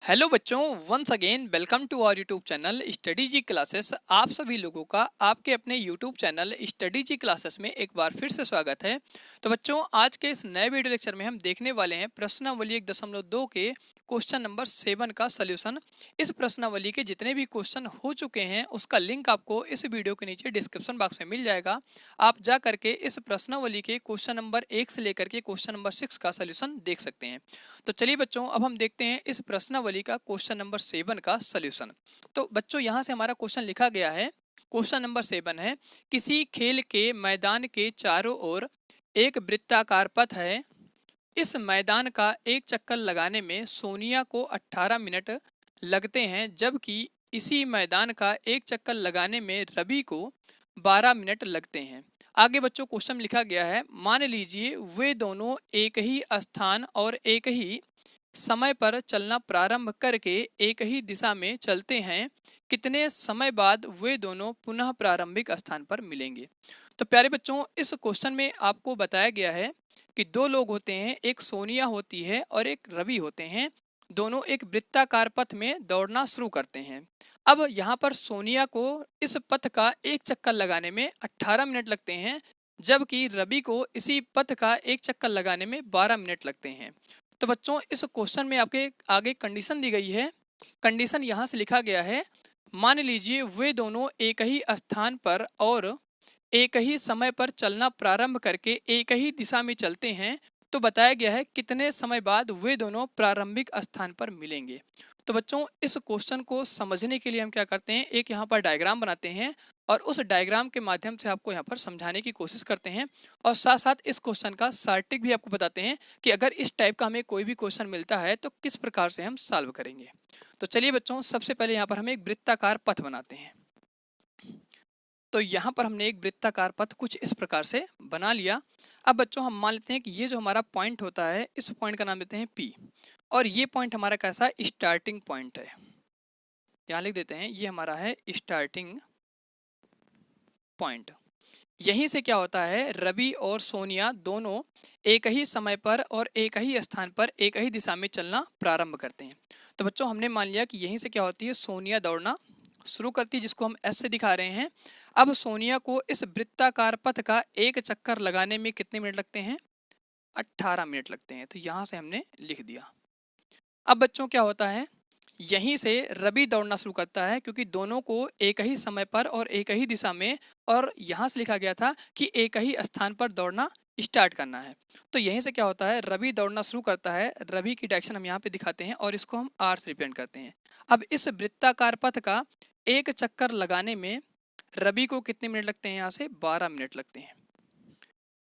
Hello बच्चों, once again welcome to our YouTube channel study G classes. आप सभी लोगों का आपके अपने YouTube channel study G classes में एक बार फिर से स्वागत है। तो बच्चों, आज के इस नए वीडियो लेक्चर में हम देखने वाले हैं प्रश्नावली 1.2 के क्वेश्चन नंबर 7 का सलूशन। इस प्रश्नावली के जितने भी क्वेश्चन हो चुके हैं उसका लिंक आपको इस वीडियो के नीचे डिस्क्रिप्शन बॉक्स में मिल जाएगा। आप जा करके इस प्रश्नावली के क्वेश्चन नंबर 1 से लेकर के क्वेश्चन नंबर 6 का सलूशन देख सकते हैं। तो चलिए बच्चों, अब हम देखते हैं इस प्रश्नावली का क्वेश्चन नंबर 7 का सलूशन। तो बच्चों, यहाँ से हमारा क्वेश्चन लिखा गया है। क्वेश्चन नंबर 7 है, किसी खेल के मैदान के चारों ओर एक वृत्ताकार पथ है। इस मैदान का एक चक्कर लगाने में सोनिया को 18 मिनट लगते हैं, जबकि इसी मैदान का एक चक्कर लगाने में रवि को 12 मिनट लगते हैं। आगे बच्चों क्वेश्चन लिखा गया है, मान लीजिए वे दोनों एक ही स्थान और एक ही समय पर चलना प्रारंभ करके एक ही दिशा में चलते हैं। कितने समय बाद वे दोनों पुनः प्रारंभिक स्थान पर मिलेंगे। तो प्यारे बच्चों, इस क्वेश्चन में आपको बताया गया है कि दो लोग होते हैं, एक सोनिया होती है और एक रवि होते हैं। दोनों एक वृत्ताकार पथ में दौड़ना शुरू करते हैं। अब यहाँ पर सोनिया को इस पथ का एक चक्कर लगाने में 18 मिनट लगते हैं, जबकि रवि को इसी पथ का एक चक्कर लगाने में 12 मिनट लगते हैं। तो बच्चों, इस क्वेश्चन में आपके आगे कंडीशन दी गई है। कंडीशन यहाँ से लिखा गया है, मान लीजिए वे दोनों एक ही स्थान पर और एक ही समय पर चलना प्रारंभ करके एक ही दिशा में चलते हैं। तो बताया गया है कितने समय बाद वे दोनों प्रारंभिक स्थान पर मिलेंगे। तो बच्चों, इस क्वेश्चन को समझने के लिए हम क्या करते हैं, एक यहाँ पर डायग्राम बनाते हैं और उस डायग्राम के माध्यम से आपको यहाँ पर समझाने की कोशिश करते हैं और साथ साथ इस क्वेश्चन का शार्ट ट्रिक भी आपको बताते हैं कि अगर इस टाइप का हमें कोई भी क्वेश्चन मिलता है तो किस प्रकार से हम सॉल्व करेंगे। तो चलिए बच्चों, सबसे पहले यहाँ पर हम एक वृत्ताकार पथ बनाते हैं। तो यहाँ पर हमने एक वृत्ताकार पथ कुछ इस प्रकार से बना लिया। अब बच्चों, हम मान लेते हैं कि ये जो हमारा पॉइंट होता है, इस पॉइंट का नाम देते हैं P, और ये पॉइंट हमारा कैसा स्टार्टिंग पॉइंट है। यहाँ लिख देते हैं, ये हमारा है स्टार्टिंग पॉइंट। यहीं से क्या होता है, रवि और सोनिया दोनों एक ही समय पर और एक ही स्थान पर एक ही दिशा में चलना प्रारंभ करते हैं। तो बच्चों, हमने मान लिया कि यहीं से क्या होती है, सोनिया दौड़ना शुरू करती है, जिसको हम एस से दिखा रहे हैं। अब सोनिया को इस वृत्ताकार पथ का एक चक्कर लगाने में कितने मिनट लगते हैं, 18 मिनट लगते हैं। तो यहाँ से हमने लिख दिया। अब बच्चों क्या होता है, यहीं से रवि दौड़ना शुरू करता है, क्योंकि दोनों को एक ही समय पर और एक ही दिशा में, और यहाँ से लिखा गया था कि एक ही स्थान पर दौड़ना स्टार्ट करना है। तो यहीं से क्या होता है, रवि दौड़ना शुरू करता है। रवि की डायरेक्शन हम यहाँ पे दिखाते हैं और इसको हम आर से रिप्रेजेंट करते हैं। अब इस वृत्ताकार पथ का एक चक्कर लगाने में रवि को कितने मिनट लगते हैं, यहाँ से 12 मिनट लगते हैं।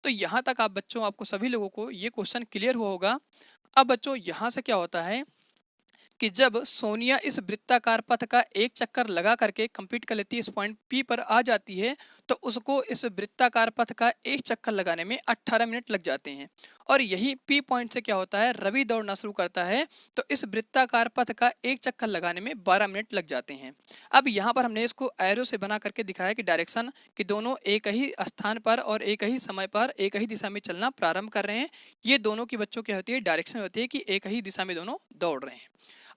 तो यहाँ तक आप बच्चों, आपको सभी लोगों को ये क्वेश्चन क्लियर हुआ होगा। अब बच्चों, यहाँ से क्या होता है कि जब सोनिया इस वृत्ताकार पथ का एक चक्कर लगा करके कंप्लीट कर लेती है, इस पॉइंट पी पर आ जाती है, तो उसको इस वृत्ताकार पथ का एक चक्कर लगाने में 18 मिनट लग जाते हैं। और यही पी पॉइंट से क्या होता है, रवि दौड़ना शुरू करता है, तो इस वृत्ताकार पथ का एक चक्कर लगाने में 12 मिनट लग जाते हैं। अब यहाँ पर हमने इसको एरो से बना करके दिखाया कि डायरेक्शन, कि दोनों एक ही स्थान पर और एक ही समय पर एक ही दिशा में चलना प्रारंभ कर रहे हैं। ये दोनों की बच्चों क्या होती है, डायरेक्शन होती है कि एक ही दिशा में दोनों दौड़ रहे हैं।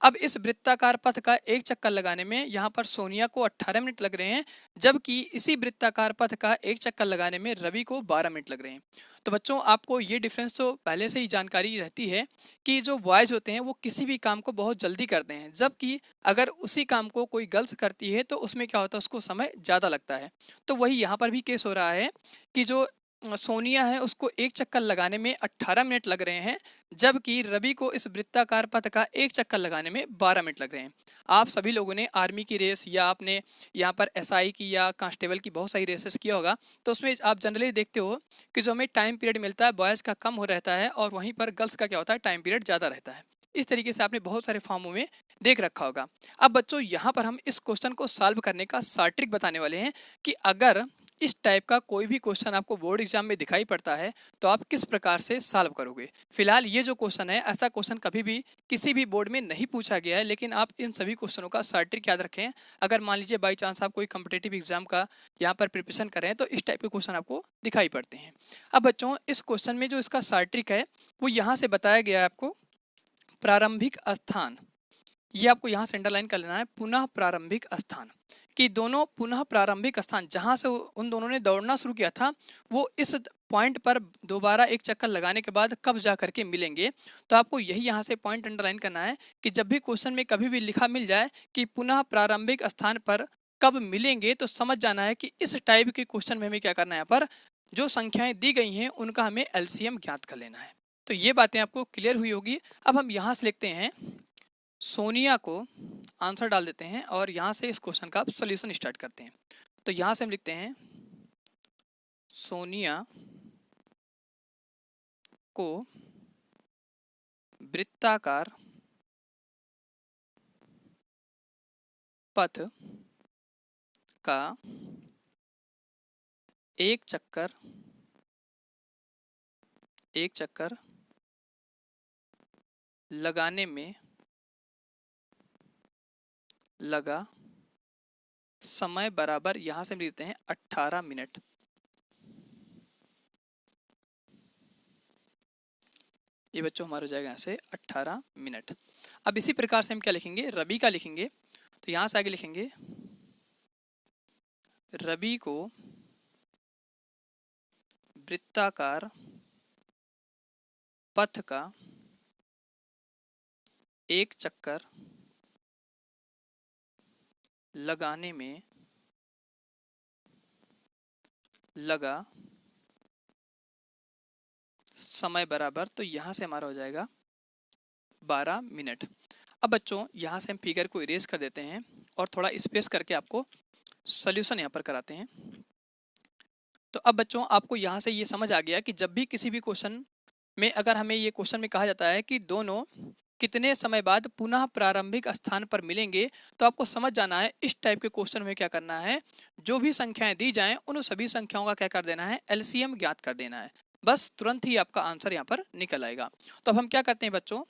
अब इस वृत्ताकार पथ का एक चक्कर लगाने में यहाँ पर सोनिया को 18 मिनट लग रहे हैं, जबकि इसी वृत्ताकार पथ का एक चक्कर लगाने में रवि को 12 मिनट लग रहे हैं। तो बच्चों, आपको ये डिफरेंस तो पहले से ही जानकारी रहती है कि जो बॉयज होते हैं वो किसी भी काम को बहुत जल्दी करते हैं, जबकि अगर उसी काम को कोई गर्ल्स करती है तो उसमें क्या होता है, उसको समय ज़्यादा लगता है। तो वही यहाँ पर भी केस हो रहा है कि जो सोनिया है उसको एक चक्कर लगाने में 18 मिनट लग रहे हैं, जबकि रवि को इस वृत्ताकार पथ का एक चक्कर लगाने में 12 मिनट लग रहे हैं। आप सभी लोगों ने आर्मी की रेस या आपने यहाँ पर एसआई की या कांस्टेबल की बहुत सारी रेसेस किया होगा, तो उसमें आप जनरली देखते हो कि जो हमें टाइम पीरियड मिलता है बॉयज़ का कम हो रहता है और वहीं पर गर्ल्स का क्या होता है, टाइम पीरियड ज़्यादा रहता है। इस तरीके से आपने बहुत सारे फॉर्मों में देख रखा होगा। अब बच्चों, यहाँ पर हम इस क्वेश्चन को सॉल्व करने का शार्ट ट्रिक बताने वाले हैं कि अगर इस टाइप का कोई भी क्वेश्चन आपको बोर्ड एग्जाम में दिखाई पड़ता है तो आप किस प्रकार से सॉल्व करोगे। फिलहाल ये जो क्वेश्चन है, ऐसा क्वेश्चन कभी भी किसी भी बोर्ड में नहीं पूछा गया है, लेकिन आप इन सभी क्वेश्चनों का शार्ट ट्रिक याद रखें। अगर मान लीजिए बाई चांस आप कोई कम्पिटेटिव एग्जाम का यहाँ पर प्रिपरेशन कर रहे हैं तो इस टाइप के क्वेश्चन आपको दिखाई पड़ते हैं। अब बच्चों, इस क्वेश्चन में जो इसका शार्ट ट्रिक है वो यहाँ से बताया गया है आपको। प्रारंभिक स्थान, ये आपको यहाँ से अंडरलाइन कर लेना है, पुनः प्रारंभिक स्थान, कि दोनों पुनः प्रारंभिक स्थान जहां से उन दोनों ने दौड़ना शुरू किया था वो इस पॉइंट पर दोबारा एक चक्कर लगाने के बाद कब जा करके मिलेंगे। तो आपको यही यहाँ से पॉइंट अंडरलाइन करना है कि जब भी क्वेश्चन में कभी भी लिखा मिल जाए कि पुनः प्रारंभिक स्थान पर कब मिलेंगे, तो समझ जाना है कि इस टाइप के क्वेश्चन में हमें क्या करना है, यहाँ पर जो संख्याएं दी गई हैं उनका हमें एलसीएम ज्ञात कर लेना है। तो ये बातें आपको क्लियर हुई होगी। अब हम यहाँ से लिखते हैं सोनिया को, आंसर डाल देते हैं और यहाँ से इस क्वेश्चन का सोल्यूशन स्टार्ट करते हैं। तो यहाँ से हम लिखते हैं सोनिया को वृत्ताकार पथ का एक चक्कर लगाने में लगा समय बराबर, यहां से हम लिखते हैं 18 मिनट। ये बच्चों हमारा हो जाएगा यहाँ से 18 मिनट। अब इसी प्रकार से हम क्या लिखेंगे, रवि का लिखेंगे। तो यहां से आगे लिखेंगे रवि को वृत्ताकार पथ का एक चक्कर लगाने में लगा समय बराबर, तो यहाँ से हमारा हो जाएगा 12 मिनट। अब बच्चों यहाँ से हम फिगर को इरेज कर देते हैं और थोड़ा स्पेस करके आपको सॉल्यूशन यहाँ पर कराते हैं। तो अब बच्चों आपको यहाँ से ये समझ आ गया कि जब भी किसी भी क्वेश्चन में अगर हमें ये क्वेश्चन में कहा जाता है कि दोनों कितने समय बाद पुनः प्रारंभिक स्थान पर मिलेंगे, तो आपको समझ जाना है इस टाइप के क्वेश्चन में क्या करना है, जो भी संख्याएं दी जाएं उन सभी संख्याओं का क्या कर देना है, एलसीएम ज्ञात कर देना है। बस तुरंत ही आपका आंसर यहाँ पर निकल आएगा। तो अब हम क्या करते हैं बच्चों,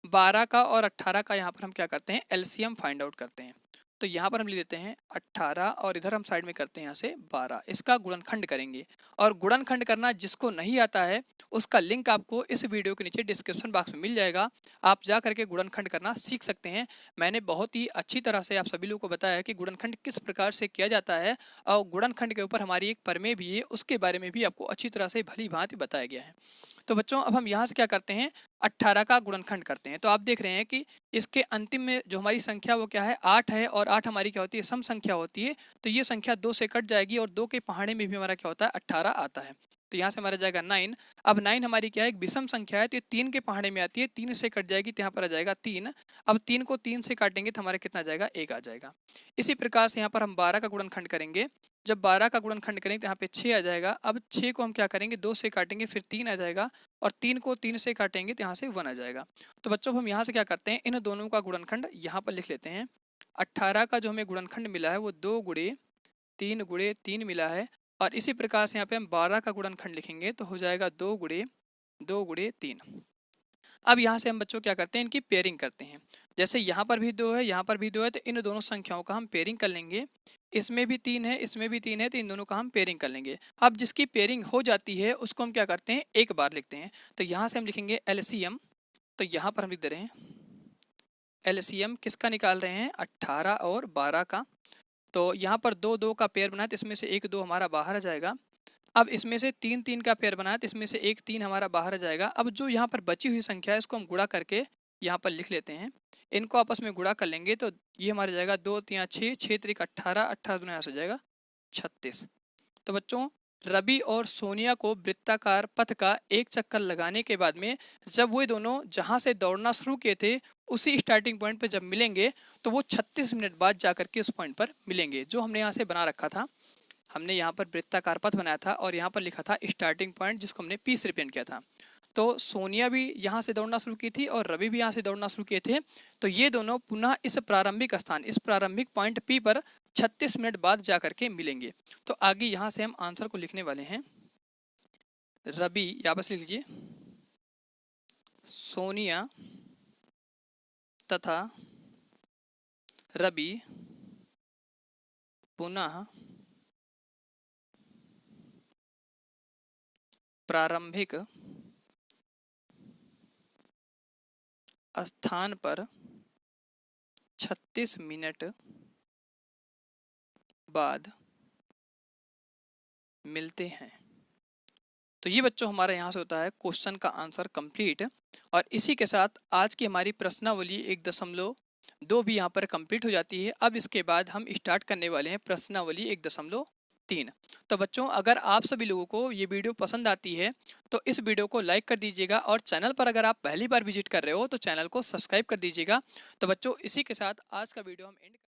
12 का और 18 का यहाँ पर हम क्या करते हैं, एलसीएम फाइंड आउट करते हैं। तो यहाँ पर हम लिख देते हैं 18 और इधर हम साइड में करते हैं यहाँ से 12, इसका गुणनखंड करेंगे। और गुणनखंड करना जिसको नहीं आता है उसका लिंक आपको इस वीडियो के नीचे डिस्क्रिप्शन बॉक्स में मिल जाएगा, आप जा करके गुणनखंड करना सीख सकते हैं। मैंने बहुत ही अच्छी तरह से आप सभी लोगों को बताया है कि गुणनखंड किस प्रकार से किया जाता है, और गुणनखंड के ऊपर हमारी एक प्रमेय भी है, उसके बारे में भी आपको अच्छी तरह से भली भांति बताया गया है। तो बच्चों अब हम यहाँ से क्या करते हैं, 18 का गुणनखंड करते हैं। तो आप देख रहे हैं कि इसके अंतिम में जो हमारी संख्या वो क्या है, 8 है, और 8 हमारी क्या होती है, सम संख्या होती है। तो ये संख्या 2 से कट जाएगी और 2 के पहाड़े में भी हमारा क्या होता है, 18 आता है। तो यहाँ से हमारा जाएगा 9। अब 9 हमारी क्या है, एक विषम संख्या है, तो ये 3 के पहाड़े में आती है, 3 से कट जाएगी तो यहाँ पर आ जाएगा 3। अब 3 को 3 से काटेंगे तो हमारा कितना जाएगा, 1 आ जाएगा। इसी प्रकार से यहाँ पर हम 12 का गुणनखंड करेंगे। जब 12 का गुणनखंड करेंगे तो यहाँ पे 6 आ जाएगा। अब 6 को हम क्या करेंगे, 2 से काटेंगे फिर 3 आ जाएगा, और 3 को 3 से काटेंगे तो यहाँ से 1 आ जाएगा। तो बच्चों हम यहाँ से क्या करते हैं, इन दोनों का गुणनखंड यहाँ पर लिख लेते हैं। 18 का जो हमें गुणनखंड मिला है वो 2 गुणे 3 मिला है, और इसी प्रकार से यहाँ पे हम 12 का गुणनखंड लिखेंगे तो हो जाएगा 2 गुणे 3। अब यहाँ से हम बच्चों क्या करते हैं, इनकी पेयरिंग करते हैं। जैसे यहाँ पर भी 2 है, यहाँ पर भी 2 है, तो इन दोनों संख्याओं का हम पेयरिंग कर लेंगे। इसमें भी 3 है, इसमें भी 3 है, तो इन दोनों का हम पेयरिंग कर लेंगे। अब जिसकी पेयरिंग हो जाती है उसको हम क्या करते हैं, एक बार लिखते हैं। तो यहाँ से हम लिखेंगे एलसीएम। तो यहाँ पर हम लिख दे रहे हैं एलसीएम किसका निकाल रहे हैं, 18 और 12 का। तो यहाँ पर 2 2 का पेयर बनाया तो इसमें से 1 2 हमारा बाहर आ जाएगा। अब इसमें से 3 3 का पेयर बनाया तो इसमें से 1 3 हमारा बाहर आ जाएगा। अब जो यहाँ पर बची हुई संख्या है इसको हम गुणा करके यहाँ पर लिख लेते हैं। इनको आपस में गुणा कर लेंगे तो ये हमारा जाएगा 2 3 6, 6 3 18, 18 दूना यहाँ से हो जाएगा 36। तो बच्चों रवि और सोनिया को वृत्ताकार पथ का एक चक्कर लगाने के बाद में जब वो दोनों जहां से दौड़ना शुरू किए थे उसी स्टार्टिंग पॉइंट पर जब मिलेंगे तो वो 36 मिनट बाद जाकर के उस पॉइंट पर मिलेंगे जो हमने यहाँ से बना रखा था। हमने यहाँ पर वृत्ताकार पथ बनाया था और यहाँ पर लिखा था स्टार्टिंग पॉइंट, जिसको हमने पी से रिप्रेजेंट किया था। तो सोनिया भी यहाँ से दौड़ना शुरू की थी और रवि भी यहाँ से दौड़ना शुरू किए थे। तो ये दोनों पुनः इस प्रारंभिक स्थान, इस प्रारंभिक पॉइंट पी पर 36 मिनट बाद जाकर के मिलेंगे। तो आगे यहाँ से हम आंसर को लिखने वाले हैं। रवि यहाँ पर लिख लीजिए, सोनिया तथा रवि पुनः प्रारंभिक स्थान पर 36 मिनट बाद मिलते हैं। तो ये बच्चों हमारा यहाँ से होता है क्वेश्चन का आंसर कंप्लीट। और इसी के साथ आज की हमारी प्रश्नावली 1.2 भी यहाँ पर कंप्लीट हो जाती है। अब इसके बाद हम स्टार्ट करने वाले हैं प्रश्नावली 1.3। तो बच्चों अगर आप सभी लोगों को ये वीडियो पसंद आती है तो इस वीडियो को लाइक कर दीजिएगा, और चैनल पर अगर आप पहली बार विजिट कर रहे हो तो चैनल को सब्सक्राइब कर दीजिएगा। तो बच्चों इसी के साथ आज का वीडियो हम एंड